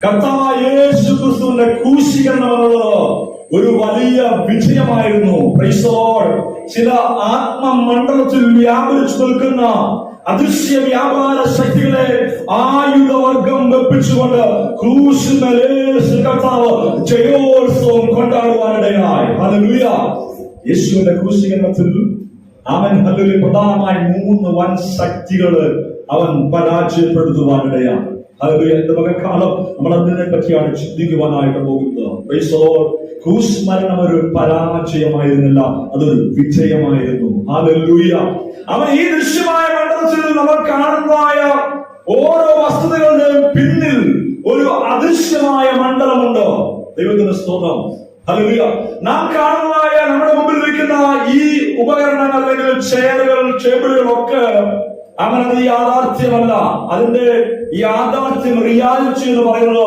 കർത്താവായ യേശു ക്രിസ്തുവിന്റെ ക്രൂശീകരണം എന്നുള്ളത് ഒരു വലിയ വിജയമായിരുന്നു. Praise the Lord. ചില ആത്മമണ്ഡലത്തിൽ വ്യാപരിച്ചു നിൽക്കുന്ന അദൃശ്യ വ്യാപാര ശക്തികളെ ആയുധവർഗം വെപ്പിച്ചുകൊണ്ട് ക്രൂശിന്മേൽ യേശു കർത്താവ് ജയോത്സവം കൊണ്ടാടുവാനിടയായി. ഹല്ലേലൂയ. യേശുവിന്റെ ക്രൂശീകരണത്തിൽ അവൻ ഹല്ലേലൂയ പ്രധാനമായി 3 വൻ ശക്തികള് അവൻ പരാജയപ്പെടുത്തുവാനിടയാണ്. ഹല്ലേലൂയ. എന്റെ പകൽക്കാലം നമ്മൾ അതിനെ പറ്റിയാണ് ചിന്തിക്കുവാനായിട്ട് പോകുന്നത്. Praise the Lord. ക്രൂശ് മരണം ഒരു പരാജയമായിരുന്നില്ല, അതൊരു വിജയമായിരുന്നു. ഹല്ലേലൂയ. അവൻ ഈ ദൃശ്യമായ മണ്ഡലത്തിൽ നമ്മൾ കാണുന്നതായ ഓരോ വസ്തുതകളുടെയും പിന്നിൽ ഒരു അദൃശ്യമായ മണ്ഡലമുണ്ട്. ദൈവത്തിന്റെ സ്തോത്രം. ഹല്ലേലൂയ. നാം കാണുന്നതായ നമ്മുടെ മുമ്പിൽ വയ്ക്കുന്ന ഈ ഉപകരണങ്ങൾ അല്ലെങ്കിൽ ചെയറുകൾ, ടേബിളുകളൊക്കെ അങ്ങനെ അത് യാഥാർത്ഥ്യമല്ല. അതിന്റെ യാഥാർത്ഥ്യം, റിയാലിറ്റി എന്ന് പറയുന്നത്